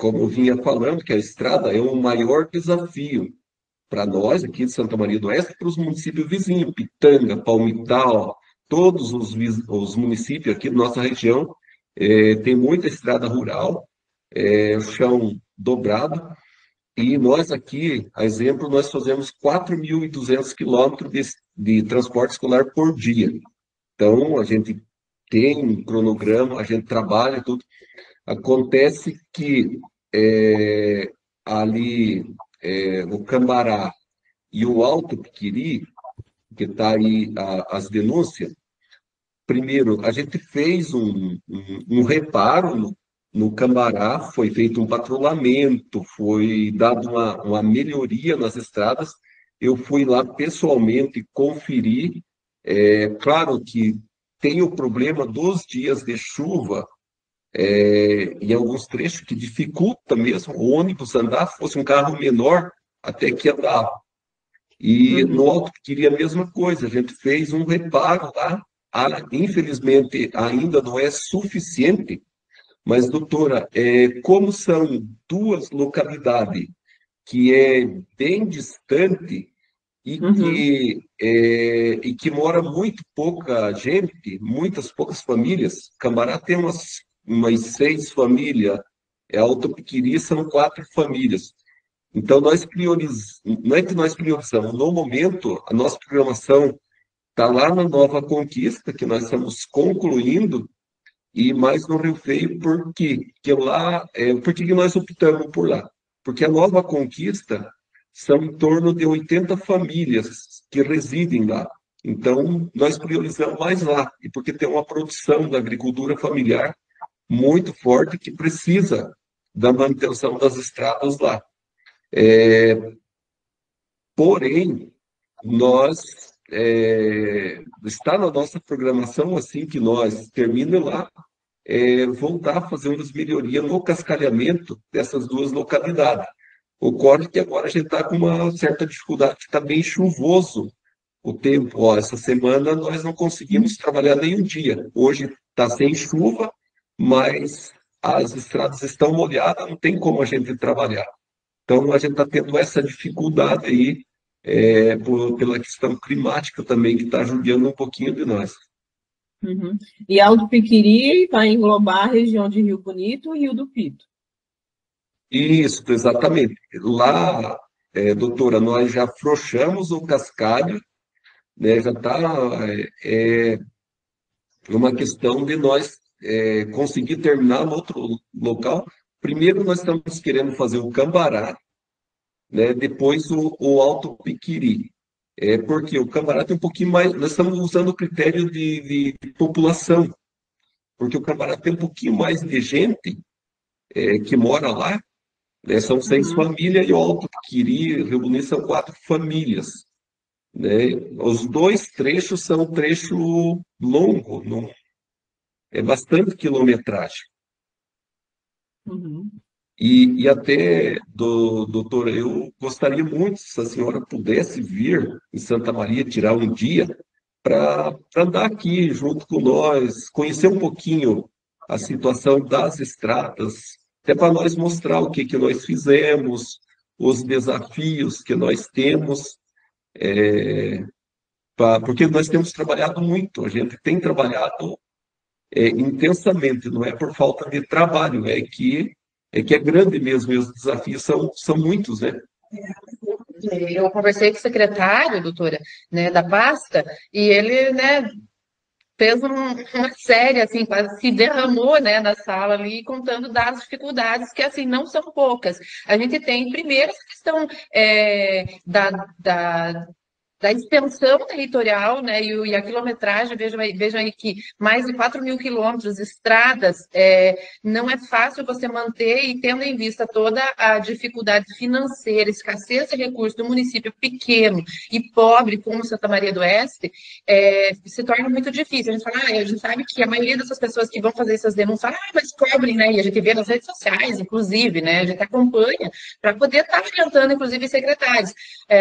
como eu vinha falando, que a estrada é o maior desafio para nós aqui de Santa Maria do Oeste, para os municípios vizinhos, Pitanga, Palmital, todos os municípios aqui da nossa região, tem muita estrada rural, chão dobrado, e nós aqui, a exemplo, nós fazemos 4.200 quilômetros de transporte escolar por dia. Então, a gente tem um cronograma, a gente trabalha tudo. Acontece que ali o Cambará e o Alto Piquiri, que está aí as denúncias, primeiro, a gente fez um reparo no Cambará, foi feito um patrulhamento, foi dado uma melhoria nas estradas. Eu fui lá pessoalmente conferir. Claro que tem o problema dos dias de chuva, em alguns trechos, que dificulta mesmo o ônibus andar, se fosse um carro menor, até que andava. E no Uhum. Alto Piquiri a mesma coisa, a gente fez um reparo lá. Infelizmente, ainda não é suficiente, mas, doutora, como são duas localidades que é bem distante Uhum. e que mora muito pouca gente, muitas poucas famílias. Cambará tem umas 6 famílias, Alto Piquiri são 4 famílias. Então, não é que nós priorizamos, no momento, a nossa programação está lá na Nova Conquista, que nós estamos concluindo, e mais no Rio Feio, por quê? Porque lá, por que que nós optamos por lá? Porque a Nova Conquista são em torno de 80 famílias que residem lá. Então, nós priorizamos mais lá, e porque tem uma produção da agricultura familiar muito forte que precisa da manutenção das estradas lá. Porém, nós está na nossa programação, assim que nós terminamos lá, voltar a fazer umas melhorias no cascalhamento dessas duas localidades. Ocorre que agora a gente está com uma certa dificuldade, que está bem chuvoso o tempo. Ó, essa semana nós não conseguimos trabalhar nenhum dia. Hoje está sem chuva, mas as estradas estão molhadas, não tem como a gente trabalhar. Então, a gente está tendo essa dificuldade aí, pela questão climática também, que está judiando um pouquinho de nós. Uhum. E Alto Piquiri vai englobar a região de Rio Bonito e Rio do Pito. Isso, exatamente. Lá, doutora, nós já afrouxamos o cascalho, né, já está uma questão de nós conseguir terminar no outro local. Primeiro, nós estamos querendo fazer o Cambará, né, depois o Alto Piquiri. Porque o Cambará tem um pouquinho mais. Nós estamos usando o critério de população, porque o Cambará tem um pouquinho mais de gente que mora lá, né, são 6 famílias, e o Alto Piquiri, Rio Bonito, são 4 famílias. Né? Os dois trechos são trecho longo, não, é bastante quilometragem. Uhum. E até, doutora, eu gostaria muito, se a senhora pudesse vir em Santa Maria, tirar um dia para andar aqui junto com nós, conhecer um pouquinho a situação das estradas, até para nós mostrar o que, que nós fizemos, os desafios que nós temos, porque nós temos trabalhado muito, a gente tem trabalhado intensamente, não é por falta de trabalho, é que é grande mesmo, e os desafios são muitos, né? Eu conversei com o secretário, doutora, né, da pasta, e ele, né, fez uma série, assim, quase se derramou, né, na sala ali, contando das dificuldades, que, assim, não são poucas. A gente tem, primeiro, essa questão da extensão territorial, né, e a quilometragem, vejam aí que mais de 4.000 quilômetros de estradas, não é fácil você manter, e tendo em vista toda a dificuldade financeira, escassez de recursos do município pequeno e pobre como Santa Maria do Oeste, se torna muito difícil. A gente fala, a gente sabe que a maioria dessas pessoas que vão fazer essas denúncias fala, mas cobrem, né, e a gente vê nas redes sociais, inclusive, né, a gente acompanha para poder estar orientando, inclusive, secretários.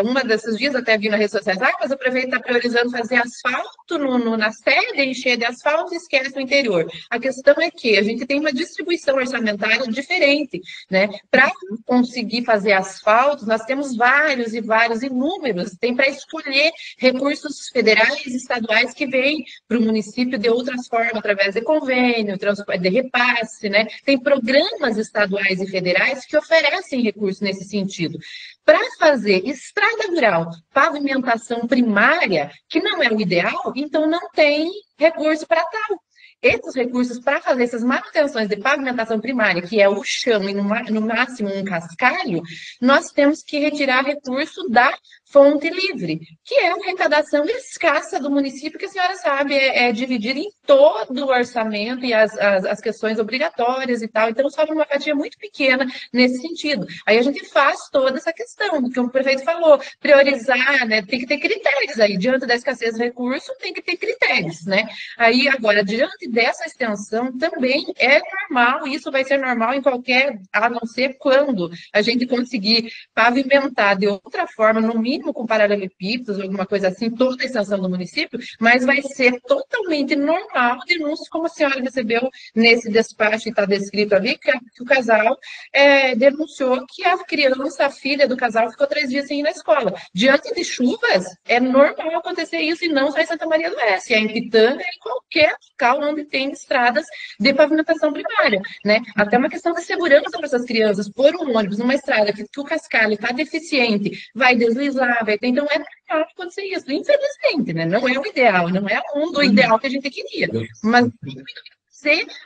Uma desses dias, até vi na rede social, processo. Ah, mas o prefeito está priorizando fazer asfalto na sede, encher de asfalto e esquece o interior. A questão é que a gente tem uma distribuição orçamentária diferente, né? Para conseguir fazer asfalto, nós temos vários e vários, inúmeros, tem para escolher recursos federais e estaduais que vêm para o município de outras formas, através de convênio, de repasse, né? Tem programas estaduais e federais que oferecem recursos nesse sentido. Para fazer estrada rural, pavimentação primária, que não é o ideal, então não tem recurso para tal. Esses recursos para fazer essas manutenções de pavimentação primária, que é o chão e no máximo um cascalho, nós temos que retirar recurso da fonte livre, que é uma arrecadação escassa do município, que a senhora sabe, é dividida em todo o orçamento e as questões obrigatórias e tal. Então, sobra uma fatia muito pequena nesse sentido. Aí a gente faz toda essa questão, do que o prefeito falou, priorizar, né? Tem que ter critérios aí. Diante da escassez de recurso, tem que ter critérios, né? Aí, agora, diante dessa extensão, também é normal, isso vai ser normal em qualquer, a não ser quando a gente conseguir pavimentar de outra forma, no mínimo com paralelepípedos, alguma coisa assim, toda a extensão do município, mas vai ser totalmente normal denúncias, como a senhora recebeu nesse despacho, está descrito ali, que o casal denunciou que a criança, a filha do casal, ficou 3 dias sem ir na escola. Diante de chuvas, é normal acontecer isso, e não só em Santa Maria do Oeste, é em Pitanga, em qualquer local onde tem estradas de pavimentação primária, né? Até uma questão de segurança para essas crianças, pôr um ônibus numa estrada que o cascalho está deficiente, vai deslizar, vai ter, então é normal acontecer isso, infelizmente, né? Não é o ideal, não é o mundo ideal que a gente queria, mas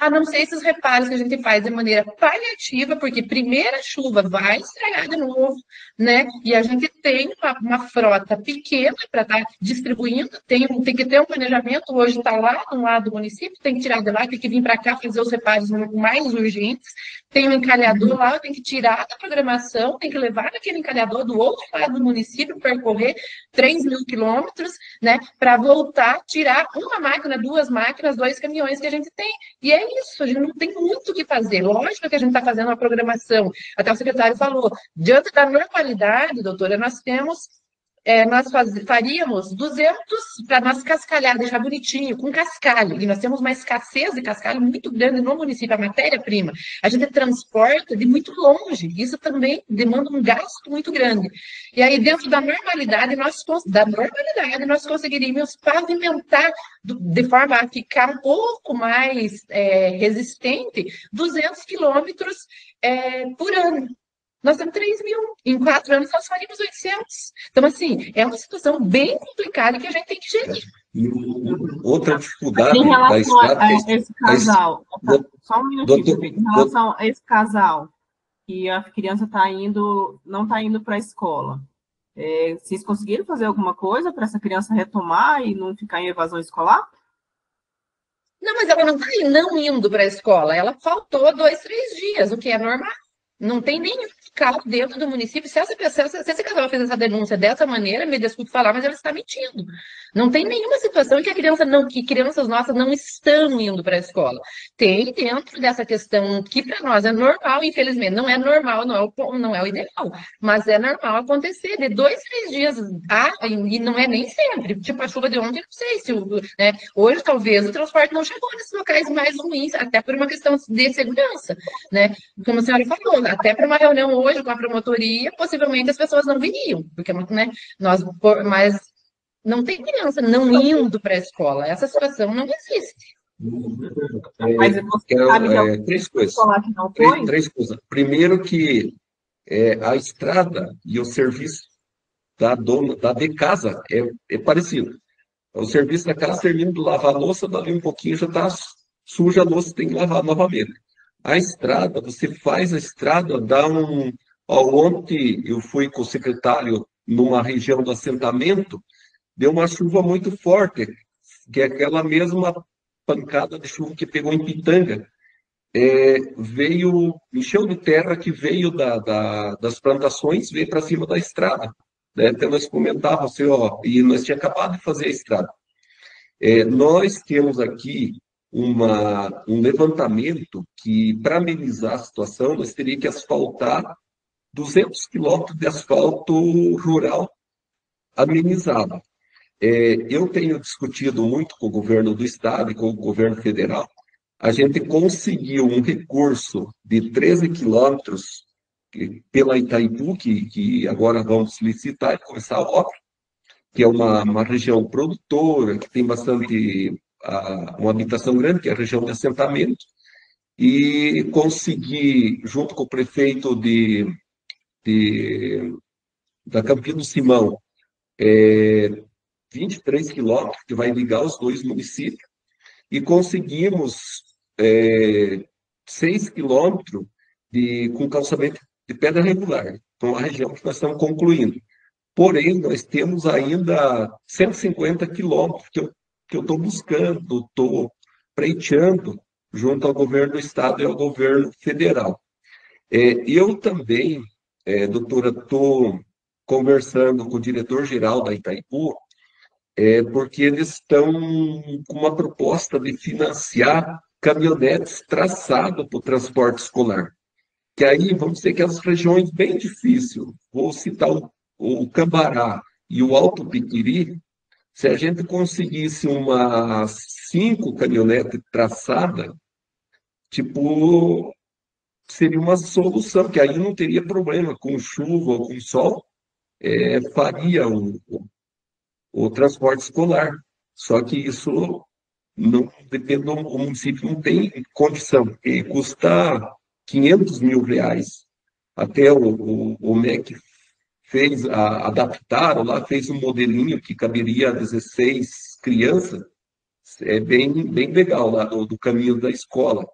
a não ser esses reparos que a gente faz de maneira paliativa, porque primeira chuva vai estragar de novo, né? E a gente tem uma frota pequena para estar distribuindo, tem que ter um planejamento, hoje está lá no lado do município, tem que tirar de lá, tem que vir para cá fazer os reparos mais urgentes, tem um encalhador lá, tem que tirar da programação, tem que levar aquele encalhador do outro lado do município, percorrer 3.000 quilômetros, né? Para voltar, tirar uma máquina, 2 máquinas, 2 caminhões que a gente tem. E é isso, a gente não tem muito o que fazer. Lógico que a gente está fazendo uma programação. Até o secretário falou, diante da normalidade, doutora, nós faríamos 200 para nós cascalhar, deixar bonitinho, com cascalho. E nós temos uma escassez de cascalho muito grande no município, a matéria-prima. A gente transporta de muito longe. Isso também demanda um gasto muito grande. E aí, dentro da normalidade, nós conseguiríamos pavimentar de forma a ficar um pouco mais resistente 200 quilômetros por ano. Nós temos 3.000. Em 4 anos, nós faríamos 800. Então, assim, é uma situação bem complicada que a gente tem que gerir. E outra dificuldade em relação da estrada... a esse casal, só um minutinho, em relação a esse casal, que a criança não está indo para a escola, vocês conseguiram fazer alguma coisa para essa criança retomar e não ficar em evasão escolar? Não, mas ela não está não indo para a escola, ela faltou 2, 3 dias, o que é normal. Não tem nenhum fiscal dentro do município. Se esse casal fez essa denúncia dessa maneira, me desculpe falar, mas ela está mentindo. Não tem nenhuma situação em que crianças nossas não estão indo para a escola. Tem dentro dessa questão que para nós é normal, infelizmente. Não é normal, não é o ideal, mas é normal acontecer de 2, 3 dias. E não é nem sempre. Tipo, a chuva de ontem, não sei se... Né, hoje, talvez, o transporte não chegou nesses locais mais ruins, até por uma questão de segurança. Né? Como a senhora falou, até para uma reunião hoje com a promotoria, possivelmente as pessoas não viriam, porque, né, mas não tem criança não indo para a escola. Essa situação não existe. Mas você sabe de 3 coisas. Que não foi? 3 coisas. Primeiro que a estrada e o serviço da dona, de casa é parecido. O serviço da casa termina de lavar a louça, dali um pouquinho já está suja a louça, tem que lavar novamente. A estrada, você faz a estrada, Ontem eu fui com o secretário numa região do assentamento, deu uma chuva muito forte, que é aquela mesma pancada de chuva que pegou em Pitanga. Encheu de terra que veio das plantações, veio para cima da estrada. Né? Até nós comentávamos assim, e nós tínhamos acabado de fazer a estrada. Nós temos aqui um levantamento que, para amenizar a situação, nós teríamos que asfaltar 200 quilômetros de asfalto rural amenizado. Eu tenho discutido muito com o governo do estado e com o governo federal. A gente conseguiu um recurso de 13 quilômetros pela Itaipu, que agora vamos licitar e começar a obra, que é uma região produtora, que tem bastante, uma habitação grande, que é a região de assentamento, e consegui, junto com o prefeito da Campina do Simão, 23 quilômetros, que vai ligar os dois municípios, e conseguimos 6 quilômetros com calçamento de pedra regular. Então, a região que nós estamos concluindo. Porém, nós temos ainda 150 quilômetros que eu estou buscando, estou pleiteando junto ao governo do estado e ao governo federal. Eu também, doutora, estou conversando com o diretor-geral da Itaipu, porque eles estão com uma proposta de financiar caminhonetes traçadas para o transporte escolar. Que aí, vamos dizer que as regiões bem difíceis, vou citar o Cambará e o Alto Piquiri, se a gente conseguisse umas 5 caminhonetes traçadas, tipo, seria uma solução, que aí não teria problema com chuva ou com sol, faria o transporte escolar. Só que isso não depende, o município não tem condição, porque custa 500 mil reais. Até o MEC adaptaram lá, fez um modelinho que caberia a 16 crianças, bem legal lá do caminho da escola.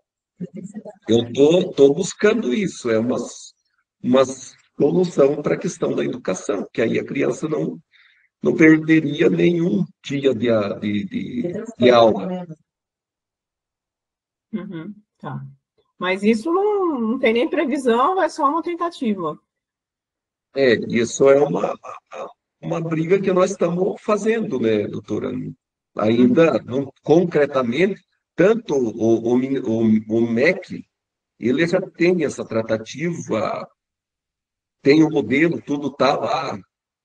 Eu tô buscando isso, uma solução para a questão da educação, que aí a criança não perderia nenhum dia de aula. Uhum, tá. Mas isso não tem nem previsão, é só uma tentativa. Isso é uma briga que nós estamos fazendo, né, doutora? Ainda, não, concretamente, tanto o MEC, ele já tem essa tratativa, tem o modelo, tudo está lá,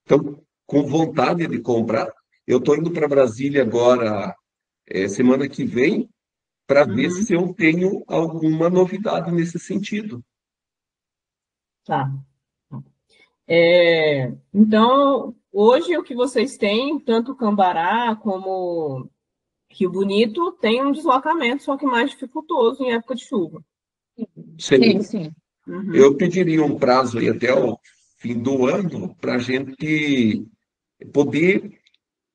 então, com vontade de comprar. Eu estou indo para Brasília agora, semana que vem, para ver se eu tenho alguma novidade nesse sentido. Tá. Então, hoje o que vocês têm, tanto Cambará como Rio Bonito, tem um deslocamento, só que mais dificultoso em época de chuva. Sim. Eu pediria um prazo aí até o fim do ano para a gente poder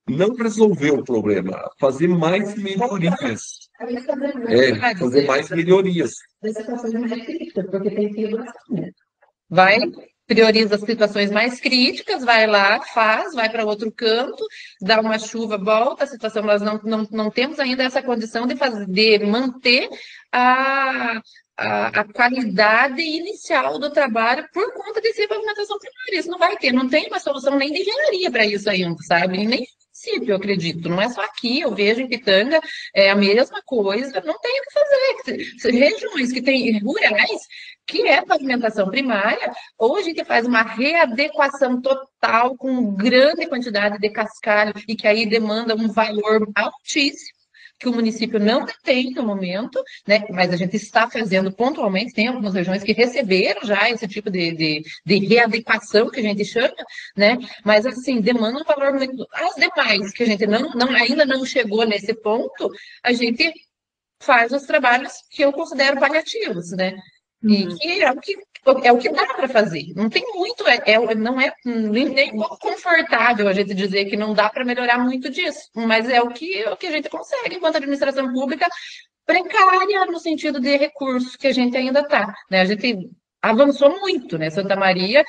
não resolver o problema, fazer mais melhorias. Fazer mais melhorias. Porque tem sido assim. Prioriza as situações mais críticas, vai lá, vai para outro canto, dá uma chuva, volta a situação. Nós não temos ainda essa condição de manter a qualidade inicial do trabalho por conta dessa pavimentação primária. Isso não vai ter, não tem uma solução nem de engenharia para isso ainda, sabe? Nem município, eu acredito. Não é só aqui, eu vejo em Pitanga a mesma coisa, não tem o que fazer. Regiões que têm rurais, que é pavimentação primária, ou a gente faz uma readequação total com grande quantidade de cascalho e que aí demanda um valor altíssimo, que o município não tem no momento, né? Mas a gente está fazendo pontualmente, tem algumas regiões que receberam já esse tipo de readequação, que a gente chama, né? Mas, assim, demanda um valor muito... As demais, que a gente ainda não chegou nesse ponto, a gente faz os trabalhos que eu considero paliativos, né? E que é o que dá para fazer. Não tem muito, não é nem confortável a gente dizer que não dá para melhorar muito disso, mas é o que a gente consegue enquanto administração pública precária no sentido de recursos que a gente ainda está, né? A gente avançou muito, né? Santa Maria,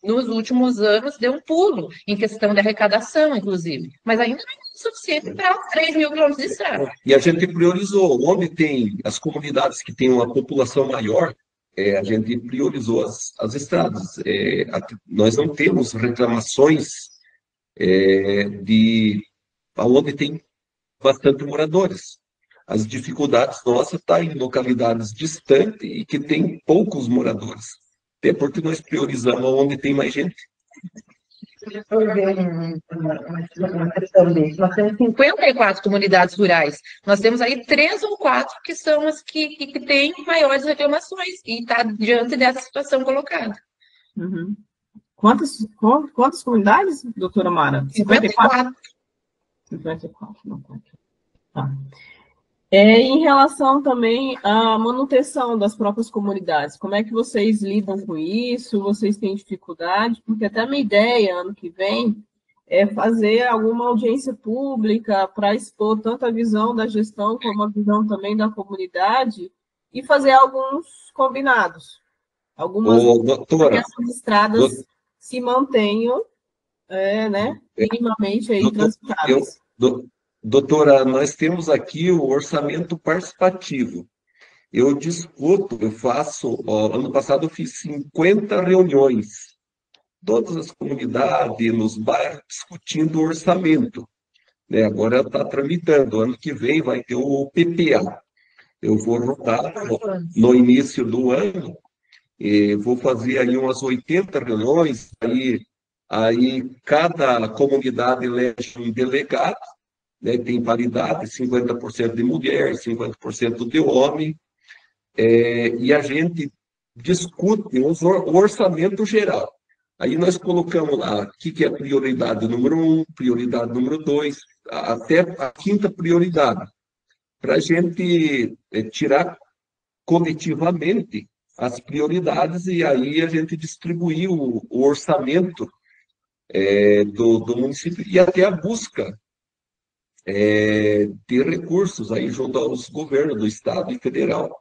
nos últimos anos, deu um pulo em questão de arrecadação, inclusive, mas ainda não é suficiente para 3 mil quilômetros de estrada. E a gente priorizou, onde tem as comunidades que têm uma população maior, a gente priorizou as estradas. Nós não temos reclamações de onde tem bastante moradores. As dificuldades nossas estão em localidades distantes e que tem poucos moradores. Até porque nós priorizamos onde tem mais gente. uma questão desse. Nós temos 54 comunidades rurais. Nós temos aí 3 ou 4 que são as que têm maiores reclamações e está diante dessa situação colocada. Uhum. Quantas comunidades, doutora Mara? 54. 54, não tá aqui. Tá. Em relação também à manutenção das próprias comunidades, como é que vocês lidam com isso? Vocês têm dificuldade? Porque até a minha ideia, ano que vem, é fazer alguma audiência pública para expor tanto a visão da gestão como a visão também da comunidade e fazer alguns combinados. Algumas doutora, que essas estradas se mantenham, né, minimamente aí transitáveis. Doutora, nós temos aqui o orçamento participativo. Eu discuto, eu faço, ano passado eu fiz 50 reuniões, todas as comunidades, nos bairros, discutindo o orçamento. Né? Agora está tramitando, ano que vem vai ter o PPA. Eu vou rodar no início do ano, vou fazer aí umas 80 reuniões, aí cada comunidade elege um delegado, né, tem paridade, 50% de mulher, 50% de homem, e a gente discute o orçamento geral. Aí nós colocamos lá o que é prioridade número 1, prioridade número 2, até a 5ª prioridade, para a gente tirar coletivamente as prioridades e aí a gente distribuir o orçamento do município e até a busca ter recursos aí junto aos governos do Estado e federal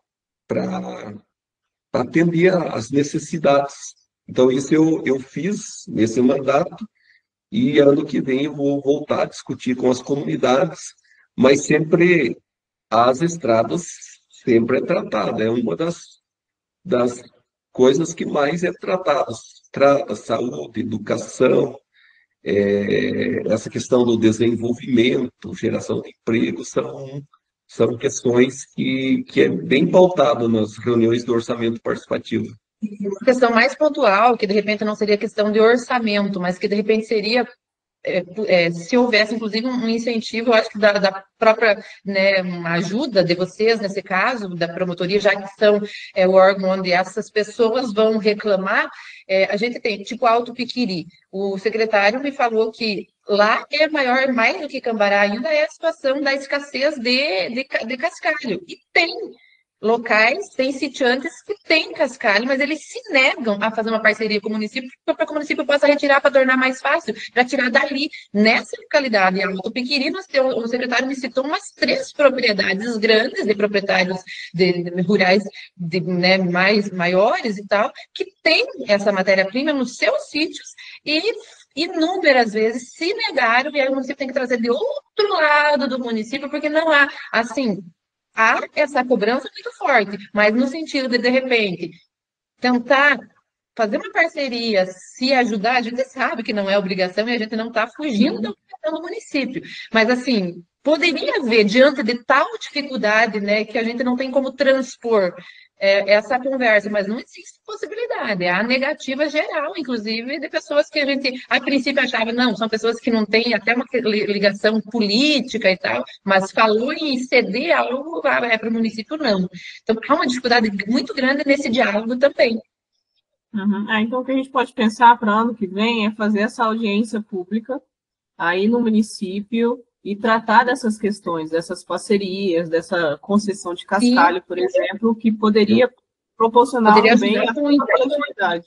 para atender às necessidades. Então, isso eu fiz nesse mandato e ano que vem eu vou voltar a discutir com as comunidades, mas sempre as estradas sempre é tratada, é uma das coisas que mais é tratada. Saúde, educação, essa questão do desenvolvimento, geração de emprego, são questões que é bem pautado nas reuniões do orçamento participativo. Uma questão mais pontual, que de repente não seria questão de orçamento, mas que de repente seria, se houvesse inclusive um incentivo, eu acho que da própria, né, uma ajuda de vocês, nesse caso, da promotoria, já que são o órgão onde essas pessoas vão reclamar, a gente tem, tipo, Alto Piquiri. O secretário me falou que lá é maior, mais do que Cambará ainda, é a situação da escassez de cascalho. E tem locais, tem sitiantes que têm cascalho, mas eles se negam a fazer uma parceria com o município para que o município possa retirar para tornar mais fácil, para tirar dali. Nessa localidade, em Alto Piquiri, o secretário me citou umas 3 propriedades grandes de proprietários rurais né, maiores e tal, que têm essa matéria-prima nos seus sítios e inúmeras vezes se negaram, e aí o município tem que trazer de outro lado do município, porque não há, assim, há essa cobrança muito forte, mas no sentido de repente, tentar fazer uma parceria, se ajudar, a gente sabe que não é obrigação e a gente não está fugindo da obrigação do município, mas assim, poderia haver, diante de tal dificuldade, né, que a gente não tem como transpor essa conversa, mas não existe possibilidade, há negativa geral, inclusive, de pessoas que a gente, a princípio, achava, não, são pessoas que não têm até uma ligação política e tal, mas falou em ceder algo para o município, não. Então, há uma dificuldade muito grande nesse diálogo também. Uhum. Então, o que a gente pode pensar para ano que vem é fazer essa audiência pública aí no município e tratar dessas questões, dessas parcerias, dessa concessão de cascalho, por exemplo, que poderia proporcionar um bem à coletividade.